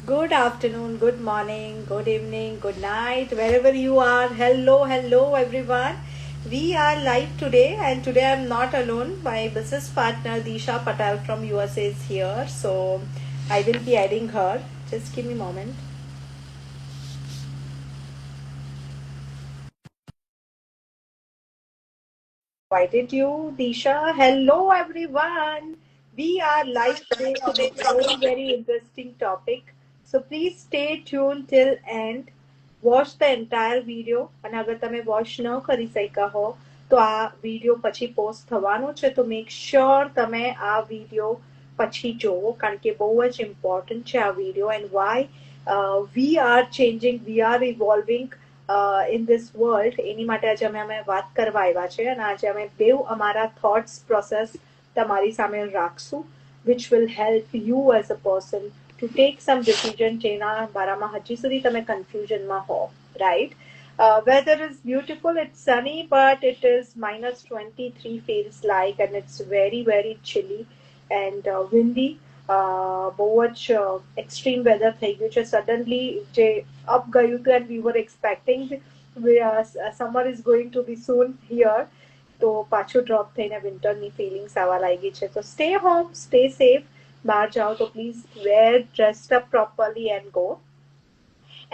Good afternoon, good morning, good evening, good night, wherever you are. Hello, hello, everyone. We are live today, and today I'm not alone. My business partner Disha Patel from USA is here, so I will be adding her. Just give me a moment. Invited you, Disha. Hello, everyone. We are live today with a very, very interesting topic. So please stay tuned till end. Watch the entire video. અને અગર તમે watch ન કરી શક્યા હો તો આ video પછી પોસ્ટ થવાનો છે તો મેક શ્યોર તમે આ વિડીયો પછી જોવો કારણ કે બહુ જ ઇમ્પોર્ટન્ટ છે આ video and why we are changing we are evolving in this world એની માટે આજે અમે વાત કરવા આવ્યા છે અને આજે અમે બેઉ અમારા થોટ્સ પ્રોસેસ તમારી સામે રાખશું which will help you as a person to take some decision જેના બારામાં હજી સુધી તમે કન્ફ્યુઝનમાં હો right. Weather is beautiful, it's sunny, but it is -23 feels like, and it's very, very chilly and windy. બહુ જ એક્સ્ટ્રીમ વેધર થઈ ગયું છે સડનલી જે અપ ગયું હતું and we were expecting summer is going to be soon here તો પાછું ડ્રોપ થઈને વિન્ટરની ફિલિંગ્સ આવવા લાગી છે તો સ્ટે હોમ સ્ટે સેફ બહાર જાઓ તો please wear dressed up properly and go.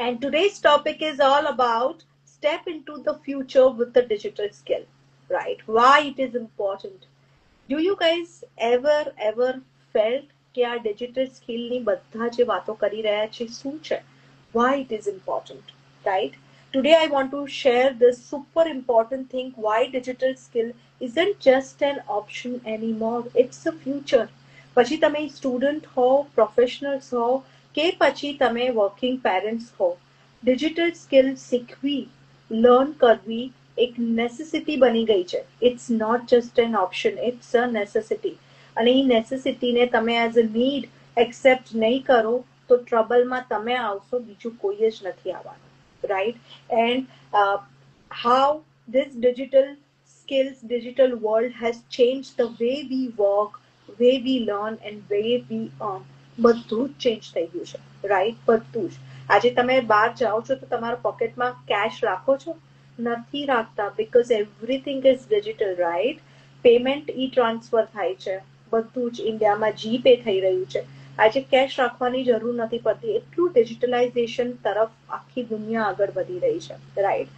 And today's topic is all about step into the future with the digital skill, right? Why it is important. Do you guys ever felt કે આ digital સ્કિલની બધા જે વાતો કરી રહ્યા છે શું છે? Why it is important, right? Today I want to share this super important thing why digital skill isn't just an option anymore. It's the future. પછી તમે સ્ટુડન્ટ હો પ્રોફેશનલ્સ હો કે પછી તમે વર્કિંગ પેરેન્ટ્સ હો ડિજિટલ સ્કિલ શીખવી learn કરવી એક નેસેસિટી બની ગઈ છે. It's not just an option, it's a necessity. અને એ નેસેસિટીને તમે એઝ અ નીડ એક્સેપ્ટ નહીં કરો તો ટ્રબલમાં તમે આવશો, બીજું કોઈ જ નથી આવવાનું, right. And how this digital skills, digital world has changed the way we work, way we learn and way we earn. બધું જ ચેન્જ થઈ ગયું છે રાઈટ, બધું જ. આજે તમે બહાર જાઓ છો તો તમારા પોકેટમાં કેશ રાખો છો? નથી રાખતા because everything is digital right. Payment E transfer થાય છે, બધું જ ઇન્ડિયામાં જીપે થઈ રહ્યું છે. આજે કેશ રાખવાની જરૂર નથી પડતી, એટલું ડિજિટલાઇઝેશન તરફ આખી દુનિયા આગળ વધી રહી છે રાઈટ.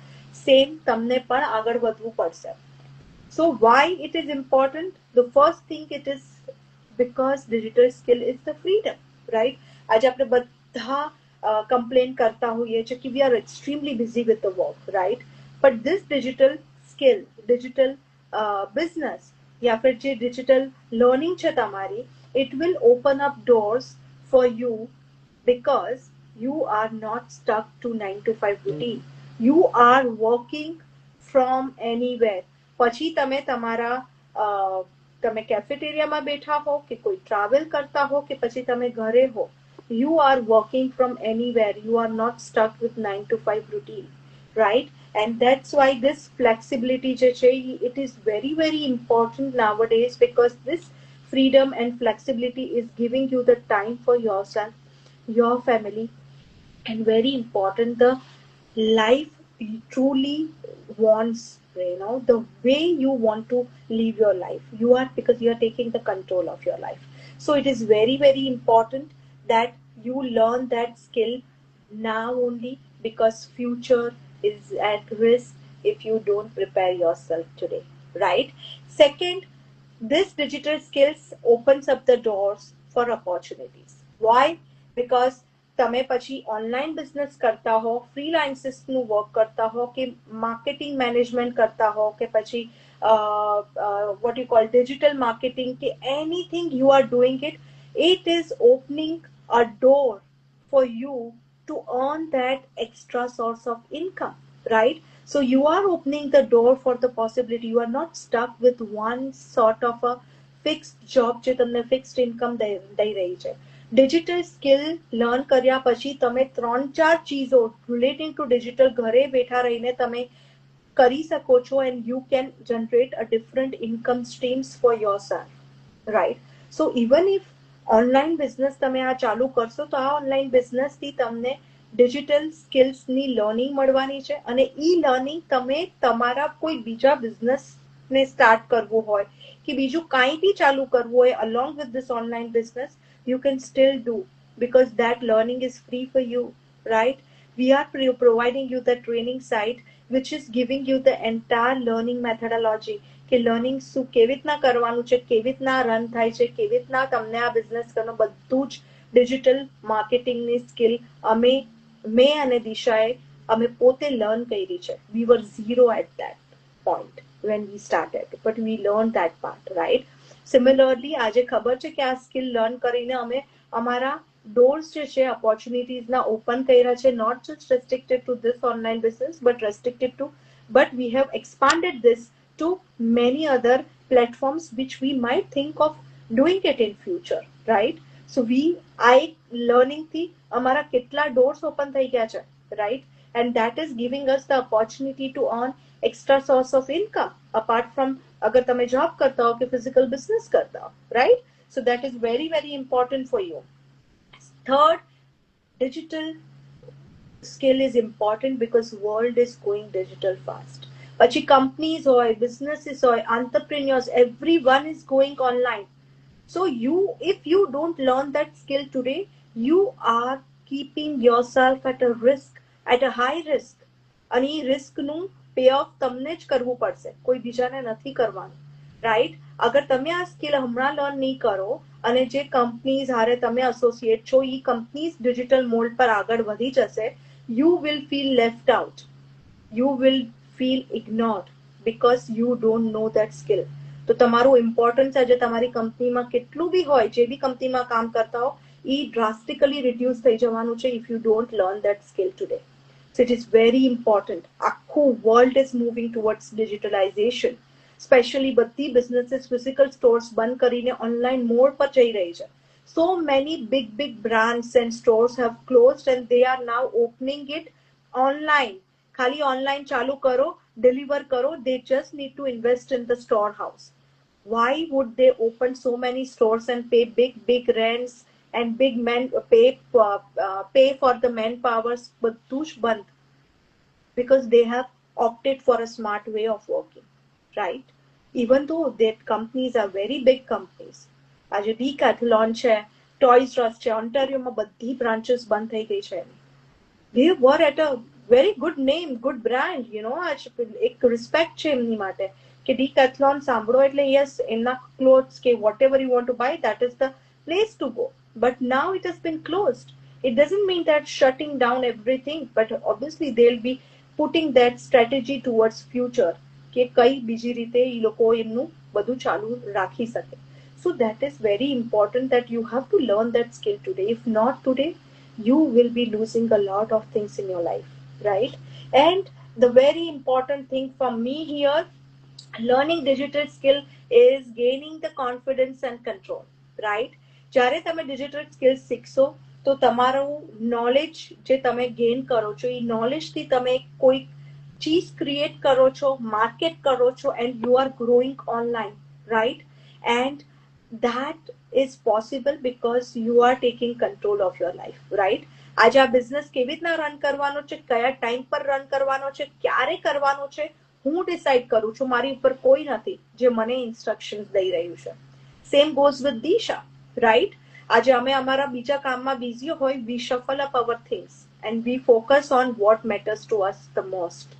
સેમ તમને પણ આગળ વધવું પડશે. So why it is important? The first thing it is because digital skill is the freedom, right? आज આપણે બધા complain કરતા હોઈએ છે કે we are extremely busy with the work, right? But this digital skill, digital business या फिर જે digital learning છે તમારી, it will open up doors for you because you are not stuck to 9 to 5 routine. You are working from anywhere. પછી તમે તમારા તમે કેફેટેરિયામાં બેઠા હો કે કોઈ ટ્રાવેલ કરતા હો કે પછી તમે ઘરે હો, you are working from anywhere. You are not stuck with 9 to 5 routine, right? And that's why this flexibility જે છે, it is very, very important nowadays because this freedom and flexibility is giving you the time for yourself, your family, and very important, the life you truly wants, the way you want to live your life. You are, because you are taking the control of your life. So it is very, very important that you learn that skill now only, because future is at risk if you don't prepare yourself today, right? Second, this digital skills opens up the doors for opportunities. Why? Because તમે પછી online business કરતા હો, ફ્રીલાન્સિસનું work કરતા હો કે marketing management કરતા હો કે પછી what you call digital marketing કે anything you are doing it, it is opening a door for you to earn that extra source of income, right? So you are opening the door for the possibility. You are not stuck with one sort of a fixed job જે તમને fixed income દઈ રહી છે. Digital skill learn કર્યા પછી તમે 3-4 ચીજો relating two digital ઘરે બેઠા રહીને તમે કરી શકો છો and you can generate a different income streams for yourself, right? So even if online business તમે આ ચાલુ કરશો તો આ ઓનલાઈન બિઝનેસથી તમને ડિજિટલ સ્કિલ્સની લર્નિંગ મળવાની છે, અને ઈ લર્નિંગ તમે તમારા કોઈ બીજા બિઝનેસને સ્ટાર્ટ કરવું હોય કે બીજું કાંઈ બી ચાલુ કરવું હોય along with this online business, you can still do, because that learning is free for you, right? We are providing you the training site which is giving you the entire learning methodology કે learning શું કેવી રીતના કરવાનું છે, કેવી રીતના run થાય છે, કેવી રીતના તમને આ બિઝનેસ કરવાનું, બધું જ ડિજિટલ માર્કેટિંગની સ્કિલ મેં અને દિશાએ અમે પોતે લર્ન કરી છે. We were zero at that point when we started, but we learned that part, right? Similarly, આજે ખબર છે કે આ સ્કિલ લર્ન કરીને અમે અમારા ડોર્સ જે છે ઓપોર્ચ્યુનિટીઝના ઓપન કર્યા છે, not just restricted to this online business, but we have expanded this to many other platforms which we might think of doing it in future, right? So આ એક learning થી અમારા કેટલા ડોર્સ ઓપન થઈ ગયા છે, right? And that is giving us the opportunity to earn extra source of income apart from अगर તમે job करता हो कि physical business करता हो, right? So that is very very important for you. Third, digital skill is important because world is going digital fast. પછી companies હોય, businesses હોય, entrepreneurs, everyone is going online. So if you don't learn that skill today, you are keeping yourself at a risk, at a high risk. અને એ રિસ્કનું pay of તમને જ કરવું પડશે, કોઈ બીજાને નથી કરવાનું, રાઈટ? અગર તમે આ સ્કિલ હમણાં લર્ન નહીં કરો અને જે કંપનીઝ હારે તમે એસોસિએટ છો એ કંપનીઝ ડિજિટલ મોલ્ડ પર આગળ વધી જશે, you will feel left out, you will feel ignored because you don't know that skill. તો તમારું ઇમ્પોર્ટન્સ આજે તમારી કંપનીમાં કેટલું બી હોય, જે બી કંપનીમાં કામ કરતા હો, એ ડ્રાસ્ટિકલી રિડ્યુસ થઈ જવાનું છે if you don't learn that skill today. So it is very important. આખું world is moving towards digitalization. Especially બધી businesses physical stores બંધ કરીને online mode પર જઈ રહી છે. So many big brands and stores have closed and they are now opening it online. ખાલી online ચાલુ કરો, deliver કરો, they just need to invest in the storehouse. Why would they open so many stores and pay big rents and pay for the manpowers? બધું જ બંધ. Because they have opted for a smart way of working, right? Even though that companies are very big companies. આજે Decathlon છે, Toys R Us છે, ઓન્ટારિયોમાં બધી branches બંધ થઈ ગઈ છે. They were at a very good name, good brand, you know, એક respect છે એમની માટે કે Decathlon સાંભળો એટલે yes, એમના clothes કે whatever you want to buy, that is the place to go. But now it has been closed. It doesn't mean that shutting down everything, but obviously they'll be putting that strategy towards future કે કઈ બીજી રીતે એ લોકો એમનું બધું ચાલુ રાખી શકે. So that is very important that you have to learn that skill today. If not today, you will be losing a lot of things in your life, right? And the very important thing for me here, learning digital skill is gaining the confidence and control, right? જ્યારે તમે digital skills શીખશો તો તમારું knowledge જે તમે gain કરો છો, એ નોલેજથી તમે કોઈ ચીજ ક્રિએટ કરો છો, માર્કેટ કરો છો, and you are growing online, right? And that is possible because you are taking control of your life, right? આજે આ બિઝનેસ કેવી રીતના રન કરવાનો છે, કયા ટાઈમ પર રન કરવાનો છે, ક્યારે કરવાનો છે, હું ડિસાઈડ કરું છું. મારી ઉપર કોઈ નથી જે મને ઇન્સ્ટ્રક્શન્સ દઈ રહ્યું છે. Same goes with Disha, right? આજે અમે અમારા બીજા કામમાં બિઝી હોય, we shuffle up our things and we focus on what matters to us the most.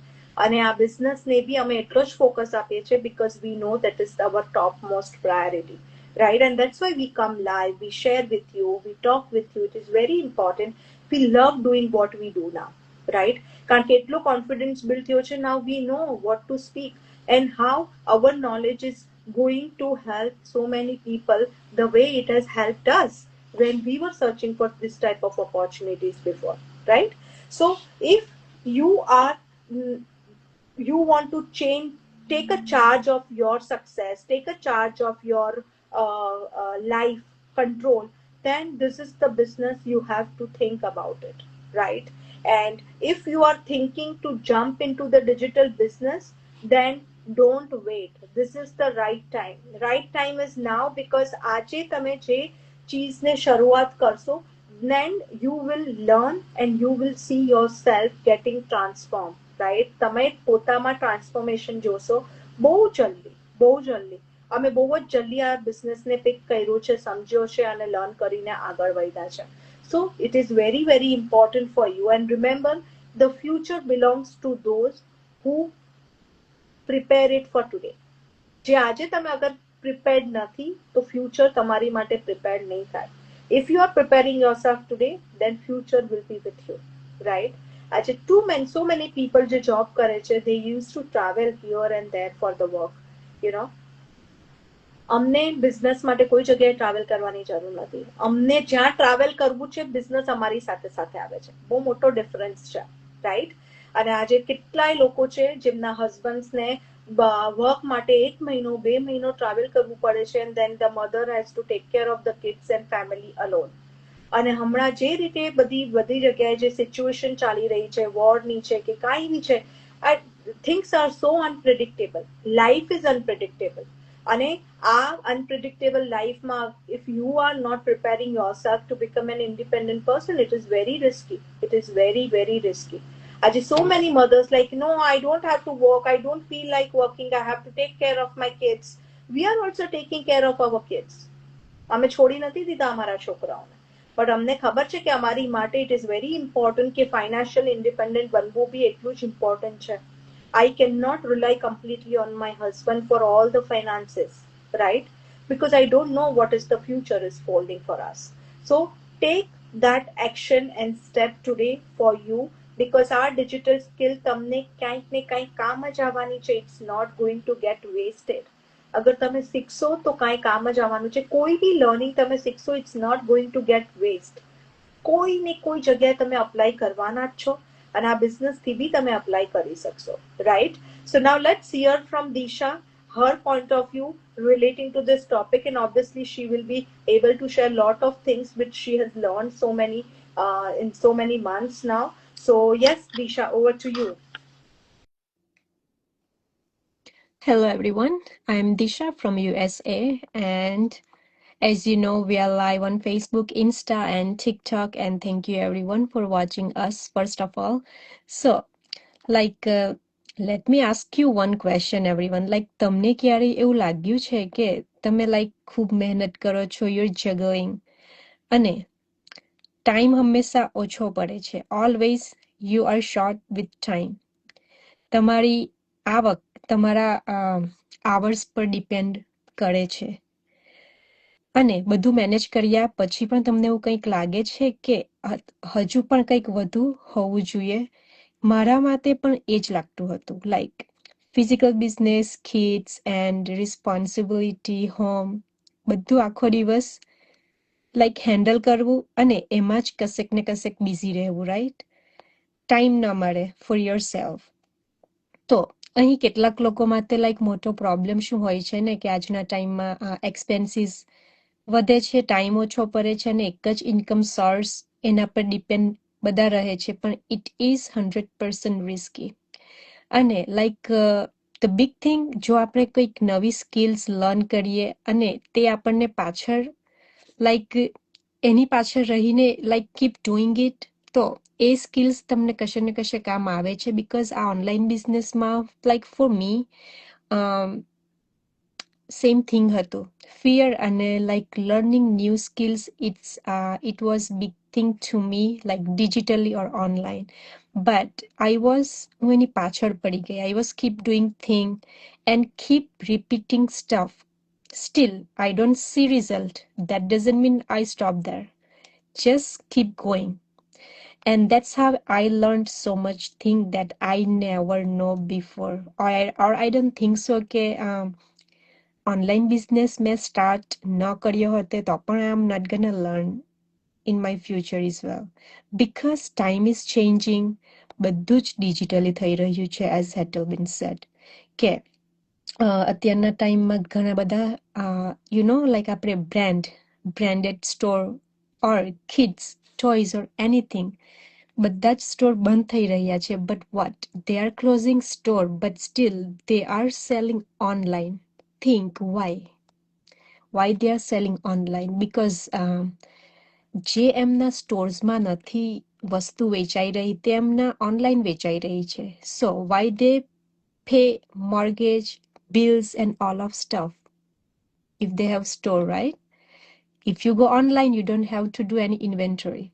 અને આ બિઝનેસને બી અમે એટલો જ ફોકસ આપીએ છીએ because we know that is our top most priority, right? And that's why we come live, we share with you, we talk with you. It is very important. We love doing what we do now, right? કારણ કે એટલો confidence build થયો છે. Now we know what to speak and how our knowledge is going to help so many people the way it has helped us when we were searching for this type of opportunities before, right? So if you are you want to change, take a charge of your success, take a charge of your life control, then this is the business you have to think about it, right? And if you are thinking to jump into the digital business, then don't wait. This is the right time. Right time is now because આજે તમે જે ચીઝને શરૂઆત કરશો, then you will learn and you will see yourself getting transformed, right? તમે પોતામાં transformation જોશો બહુ જલ્દી, બહુ જલ્દી. અમે બહુ જ જલ્દી આ બિઝનેસને પિક કર્યું છે, સમજ્યો છે અને લર્ન કરીને આગળ વધ્યા છે. So it is very, very important for you. And remember, the future belongs to those who prepare it for today. જે આજે તમે અગર પ્રિપેર્ડ નથી તો ફ્યુચર તમારી માટે પ્રિપેર્ડ નહીં થાય. If you are preparing yourself today, then future will be with you, right? આજે સો મેની પીપલ જે જોબ કરે છે, they use to travel here and there for the work, you know. અમને business માટે કોઈ જગ્યાએ travel કરવાની જરૂર નથી. અમને જ્યાં ટ્રાવેલ કરવું છે, બિઝનેસ અમારી સાથે સાથે આવે છે. બહુ મોટો ડિફરન્સ છે, રાઈટ? અને આજે કેટલાય લોકો છે જેમના હસબન્ડ્સને વર્ક માટે 1 મહિનો 2 મહિનો ટ્રાવેલ કરવું પડે છે, and then the mother has to take care of the kids and family alone. અને હમણાં જે રીતે બધી જગ્યાએ જે સિચ્યુએશન ચાલી રહી છે, વોરની છે કે કાંઈ બી છે, things are so unpredictable. Life is unpredictable. અને આ અનપ્રિડિક્ટેબલ લાઈફમાં if you are not preparing yourself to become an independent person, it is very risky. It is very, very risky. આજે so many mothers like, no, I don't have to work, I don't feel like working, I have to take care of my kids. We are also taking care of our kids. અમે છોડી નથી દીધા અમારા છોકરાઓને, but અમને ખબર છે કે અમારી માટે ઇટ ઇઝ વેરી ઇમ્પોર્ટન્ટ કે ફાઇનાન્શિયલ ઇન્ડિપેન્ડન્ટ બનવું બી એટલું જ ઇમ્પોર્ટન્ટ છે. I cannot rely completely on my husband for all the finances, right? Because I don't know what is the future is holding for us. So take that action and step today for you, because our digital skill તમને ક્યાંક ને ક્યાંક કામ જ આવવાની છે. It's not going to get wasted. અગર તમે શીખશો તો કાંઈ કામ જ આવવાનું છે. કોઈ બી લર્નિંગ તમે શીખશો, it's not going to get waste. કોઈ ને કોઈ જગ્યાએ તમે અપ્લાય કરવાના જ છો, અને આ બિઝનેસથી બી તમે અપ્લાય કરી શકશો, right? So now let's here from Disha, her point of view relating to this topic, and obviously she will be able to share lot of things which she has learned in so many months now. So yes, Disha, over to you. Hello everyone, I'm Disha from USA, and as you know, we are live on Facebook, Insta, and TikTok. And thank you everyone for watching us, first of all. So, let me ask you one question, everyone. તમને ક્યારે એવું લાગ્યું છે કે તમે ખૂબ મહેનત કરો છો, you're juggling, અને ટાઈમ હંમેશા ઓછો પડે છે. Always you are short with time. તમારી આવક તમારા hours પર ડિપેન્ડ કરે છે, અને બધું મેનેજ કર્યા પછી પણ તમને એવું કંઈક લાગે છે કે હજુ પણ કંઈક વધુ હોવું જોઈએ. મારા માટે પણ એ જ લાગતું હતું. Physical business, kids and responsibility, home, બધું આખો દિવસ હેન્ડલ કરવું, અને એમાં જ કશેક ને કશેક બિઝી રહેવું, રાઈટ? ટાઈમ ન મળે ફોર યોર સેલ્ફ. તો અહીં કેટલાક લોકો માટે મોટો પ્રોબ્લેમ શું હોય છે ને, કે આજના ટાઈમમાં એક્સપેન્સીસ વધે છે, ટાઈમ ઓછો પડે છે, અને એક જ ઇન્કમ સોર્સ એના પર ડિપેન્ડ બધા રહે છે. પણ ઇટ ઇઝ 100% રિસ્કી. અને ધ બિગ થિંગ, જો આપણે કંઈક નવી સ્કિલ્સ લર્ન કરીએ અને તે આપણને પાછળ એની પાછળ રહીને કીપ ડુઈંગ ઇટ, તો એ સ્કિલ્સ તમને કશે ને કશે કામ આવે છે. બિકોઝ આ ઓનલાઈન બિઝનેસમાં ફોર મી સેમ થિંગ હતું. ફિયર અને learning new skills, it was big thing to me, digitally or online. But હું એની પાછળ પડી ગઈ. I was keep doing thing and keep repeating stuff. Still, I don't see result. That doesn't mean I stop there. Just keep going. And that's how I learned so much thing that I never know before. Or I don't think so કે online business મેં start ન કર્યો હોતે તો પણ I am not gonna learn in my future is well. Because time is changing. બધું જ digitally થઈ રહ્યું છે, એઝ હેટલ બીન સેડ, કે અત્યારના ટાઈમમાં ઘણા બધા આપણે branded store or kids toys or anything, બધા જ સ્ટોર બંધ થઈ રહ્યા છે. But what, they are closing store, but still they are selling online. Think why? Y they are selling online? Because જે એમના સ્ટોર્સમાં નથી વસ્તુ વેચાઈ રહી તે એમના ઓનલાઈન વેચાઈ રહી છે. So why they pay mortgage, bills, and all of stuff if they have store, right? If you go online, you don't have to do any inventory.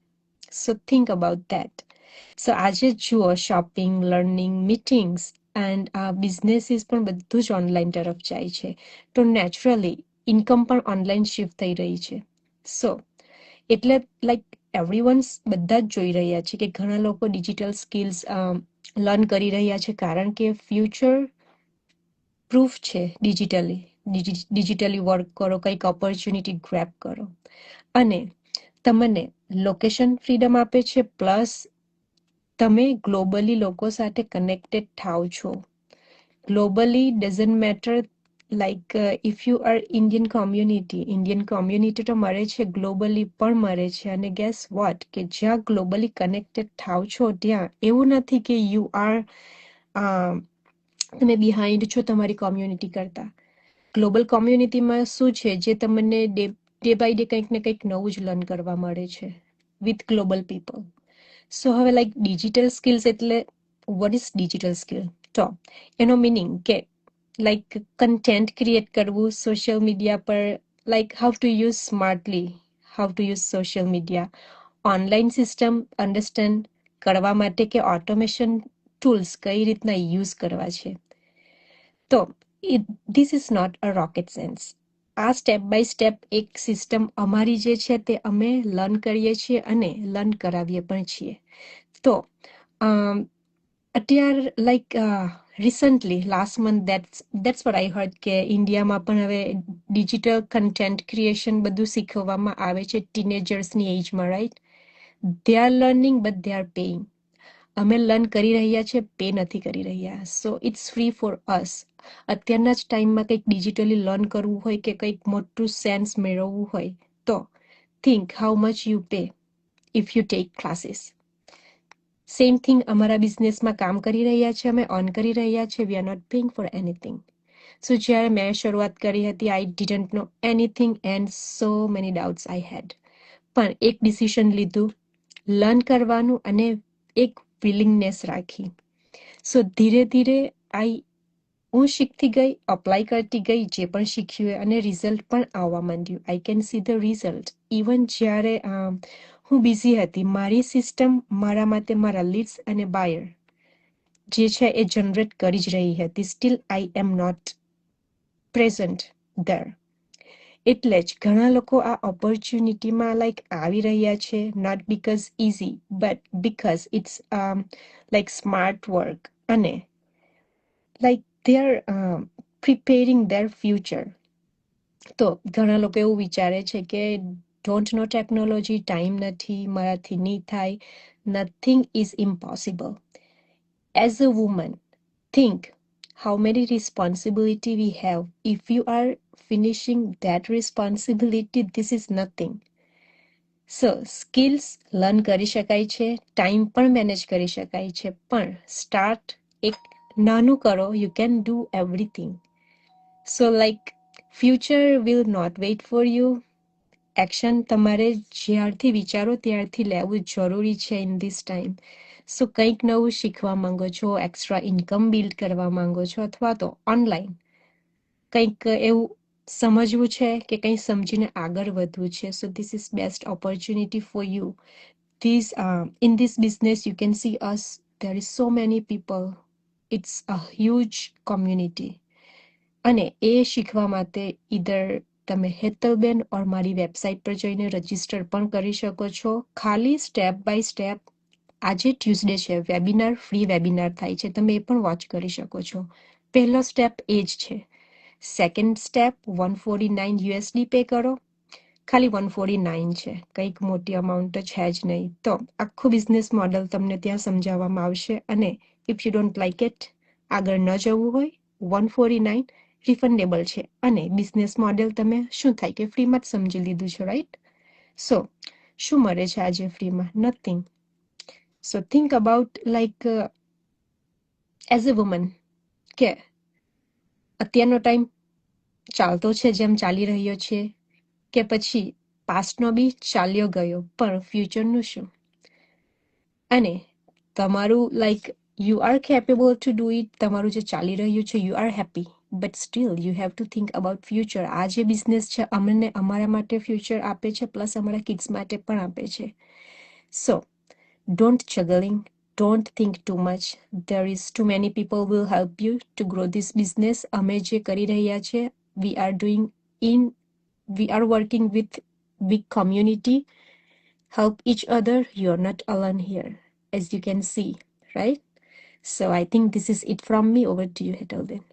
So think about that. So આજે જુઓ shopping, learning, meetings and businesses પણ બધું જ online તરફ જાય છે. તો naturally income પણ ઓનલાઈન શિફ્ટ થઈ રહી છે. સો એટલે લાઈક એવરીવન્સ બધા જ જોઈ રહ્યા છે કે ઘણા લોકો ડિજિટલ સ્કિલ્સ લર્ન કરી રહ્યા છે કારણ કે ફ્યુચર પ્રૂફ છે ડિજિટલી વર્ક કરો, કંઈક ઓપોર્ચ્યુનિટી ગ્રેબ કરો અને તમને લોકેશન ફ્રીડમ આપે છે પ્લસ તમે ગ્લોબલી લોકો સાથે કનેક્ટેડ થાવ છો. Globally doesn't matter like if you R Indian community તો મળે છે, ગ્લોબલી પણ મળે છે અને ગેસ વોટ કે જ્યાં ગ્લોબલી કનેક્ટેડ થાવ છો ત્યાં એવું નથી કે યુ આર તમે બિહાઇન્ડ છો તમારી કોમ્યુનિટી કરતા. ગ્લોબલ કોમ્યુનિટીમાં શું છે જે તમને ડે બાય ડે કંઈક ને કંઈક નવું જ લર્ન કરવા મળે છે વિથ ગ્લોબલ પીપલ. સો હવે લાઈક ડિજિટલ સ્કિલ્સ એટલે વોટ ઇઝ ડિજિટલ સ્કિલ? તો એનો મિનિંગ કે લાઈક કન્ટેન્ટ ક્રિએટ કરવું સોશિયલ મીડિયા પર, like how to use smartly, how to use social media, online system understand કરવા માટે કે ઓટોમેશન ટૂલ્સ કઈ રીતના યુઝ કરવા છે. તો this is not a rocket science. આ સ્ટેપ બાય સ્ટેપ એક સિસ્ટમ અમારી જે છે તે અમે લર્ન કરીએ છીએ અને લર્ન કરાવીએ પણ છીએ. તો અત્યારે like recently last month that's what I heard કે ઇન્ડિયામાં પણ હવે ડિજિટલ કન્ટેન્ટ ક્રિએશન બધું શીખવવામાં આવે છે ટીનેજર્સની એજમાં, right? They are learning but they are paying. અમે લર્ન કરી રહ્યા છે, પે નથી કરી રહ્યા. So it's free for us. અત્યારના જ ટાઈમમાં કંઈક ડિજિટલી લર્ન કરવું હોય કે કંઈક મોટું સેન્સ મેળવવું હોય તો think how much you pay if you take classes. Same thing અમારા બિઝનેસમાં કામ કરી રહ્યા છે, અમે ઓન કરી રહ્યા છે, we are not paying for anything. So જ્યારે મેં શરૂઆત કરી હતી I didn't know anything and so many doubts I had. પણ એક ડિસિઝન લીધું લર્ન કરવાનું અને એક વિલિંગનેસ રાખી. સો ધીરે ધીરે હું શીખતી ગઈ, અપ્લાય કરતી ગઈ જે પણ શીખ્યું અને રિઝલ્ટ પણ આવવા માંડ્યું. I can see the result. Even જ્યારે હું બિઝી હતી મારી સિસ્ટમ મારા માટે મારા લીડ્સ અને બાયર જે છે એ જનરેટ કરી જ રહી હતી. Still I am not present there. એટલે જ ઘણા લોકો આ ઓપોર્ચ્યુનિટીમાં લાઈક આવી રહ્યા છે, not because easy but because it's like smart work અને like they are preparing their future. તો ઘણા લોકો એવું વિચારે છે કે ડોન્ટ નો ટેકનોલોજી, ટાઈમ નથી, મારાથી નહીં થાય. Nothing is impossible. As a woman think how many responsibility we have. If you are finishing that responsibility, this is nothing. So skills learn કરી શકાય છે, ટાઈમ પણ મેનેજ કરી શકાય છે, પણ સ્ટાર્ટ એક નાનું કરો, you can do everything. So like future will not wait for you. Action તમારે જ્યારથી વિચારો ત્યારથી લેવું જરૂરી છે ઇન ધીસ ટાઈમ. સો કંઈક નવું શીખવા માંગો છો, એક્સ્ટ્રા ઇન્કમ બિલ્ડ કરવા માંગો છો અથવા તો ઓનલાઈન કંઈક એવું સમજવું છે કે કંઈ સમજીને આગળ વધવું છે. So this is best opportunity for you. In this business you can see us, there is so many people, it's a huge community. અને એ શીખવા માટે ઈધર તમે હેતલબેન ઓર મારી વેબસાઇટ પર જઈને રજીસ્ટર પણ કરી શકો છો. ખાલી સ્ટેપ બાય સ્ટેપ આજે ટ્યુઝડે છે, વેબિનાર ફ્રી વેબિનાર થાય છે, તમે એ પણ વોચ કરી શકો છો. પહેલો સ્ટેપ એ જ છે. સેકન્ડ સ્ટેપ $149 પે કરો. ખાલી 149 છે, કંઈક મોટી અમાઉન્ટ છે જ નહીં. તો આખું બિઝનેસ મોડલ તમને ત્યાં સમજાવવામાં આવશે અને if you don't like it, આગળ ન જવું હોય, 149 રિફંડેબલ છે અને બિઝનેસ મોડેલ તમે શું થાય કે ફ્રીમાં જ સમજી લીધું છે, રાઈટ? સો શું મળે છે આજે ફ્રીમાં? Nothing. So think about like as a woman કે અત્યારનો ટાઈમ ચાલતો છે જેમ ચાલી રહ્યો છે, કે પછી પાસ્ટનો બી ચાલ્યો ગયો, પણ ફ્યુચરનું શું? અને તમારું like you are capable to do it, તમારું જે ચાલી રહ્યું છે, you are happy, but still you have to think about future. આ જે બિઝનેસ છે અમને અમારા માટે ફ્યુચર આપે છે, પ્લસ અમારા કિડ્સ માટે પણ આપે છે. સો don't juggling, don't think too much. There is too many people will help you to grow this business. અમે જે કરી રહ્યા છે, we are working with big community, help each other. You're not alone here, as you can see, right? So I think this is it from me. Over to you, Hetalden.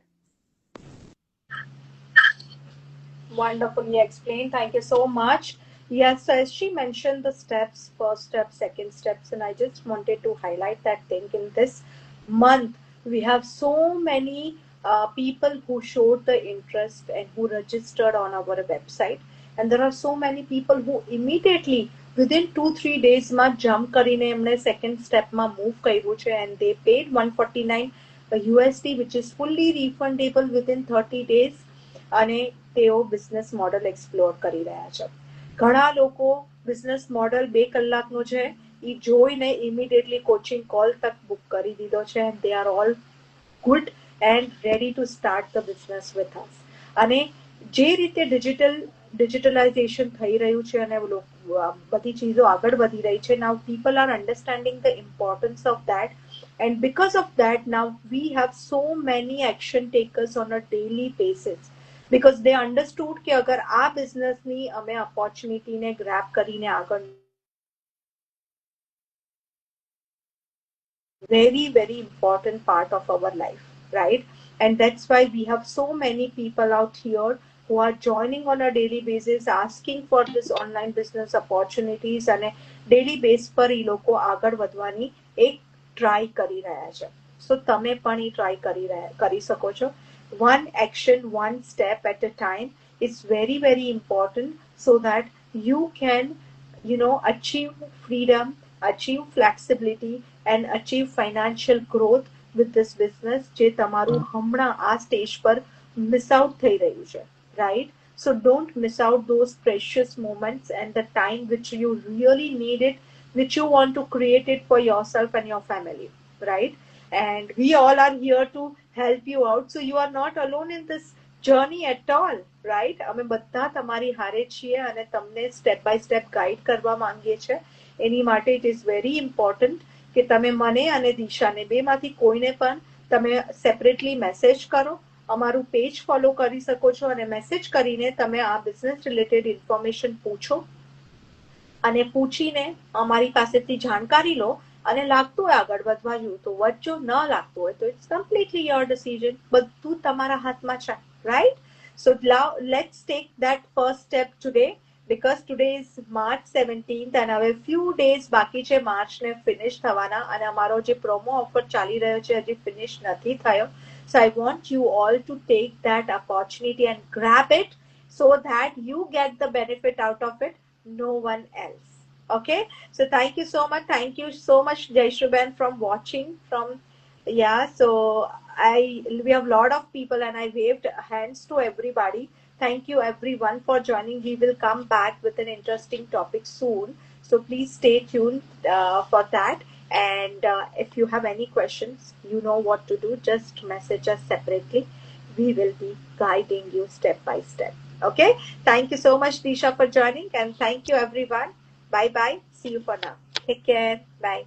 Wonderfully explained. Thank you so much. Yes, as she mentioned the steps, first step, second steps, and I just wanted to highlight that thing. In this month, we have so many people who showed the interest and who registered on our website. And there are so many people who immediately within 2-3 days jump કરીને એમને second step move કર્યું છે, and they paid 149 USD, which is fully refundable within 30 days. અને તેઓ business model explore કરી રહ્યા છે. ઘણા લોકો બિઝનેસ મોડલ 2 કલાકનો છે એ જોઈને ઇમિડિયેટલી કોચિંગ કોલ તક બુક કરી દીધો છે, and they are all good and ready to start the business with us. અને જે રીતે ડિજિટલાઇઝેશન થઈ રહ્યું છે અને બધી ચીજો આગળ વધી રહી છે, now people are understanding the importance of that, and because of that now we have so many action takers on a daily basis, because they understood કે અગર આ બિઝનેસની અમે ઓપોર્ચ્યુનિટીને ગ્રેબ કરીને આગળ very important part of our life, right? And that's why we have so many people out here who are joining on a daily basis, asking for this online business opportunities, અને daily base પર એ લોકો આગળ વધવાની એક try કરી રહ્યા છે. સો તમે પણ એ ટ્રાય કરી શકો છો. One action, one step at a time is very important, so that you can achieve freedom, achieve flexibility, and achieve financial growth with this business જે તમારું હમણાં આ સ્ટેજ પર મિસ આઉટ થઈ રહ્યું છે, right? So don't miss out those precious moments and the time which you really need it, which you want to create it for yourself and your family, right? And we all are here to help you out, so you are not alone in this journey at all, right? અમે બધા તમારી હારે છીએ અને તમને step by step guide કરવા માંગીએ છીએ. એની માટે ઇટ ઇઝ વેરી ઇમ્પોર્ટન્ટ કે તમે મને અને દિશાને બેમાંથી કોઈને પણ તમે સેપરેટલી મેસેજ કરો, અમારું પેજ ફોલો કરી શકો છો, અને મેસેજ કરીને તમે આ બિઝનેસ રિલેટેડ ઇન્ફોર્મેશન પૂછો અને પૂછીને અમારી પાસેથી જાણકારી લો. અને લાગતું હોય આગળ વધવા જેવું તો વધજો, ન લાગતું હોય તો ઇટ્સ કમ્પ્લીટલી યોર ડિસિઝન. બધું તમારા હાથમાં છે, right? So now let's take that first step today, because today is March 17th and હવે few days બાકી છે માર્ચને ફિનિશ થવાના, અને અમારો જે પ્રોમો ઓફર ચાલી રહ્યો છે હજી ફિનિશ નથી થયો. So I want you all to take that opportunity and grab it, so that you get the benefit out of it, no one else. Okay, so thank you so much. Thank you so much, Jaishuben, from watching from. Yeah, so we have a lot of people and I waved hands to everybody. Thank you everyone for joining. We will come back with an interesting topic soon, so please stay tuned for that. And if you have any questions, you know what to do. Just message us separately. We will be guiding you step by step. Okay, thank you so much, Disha, for joining, and thank you everyone. Bye bye. See you for now. Take care. Bye.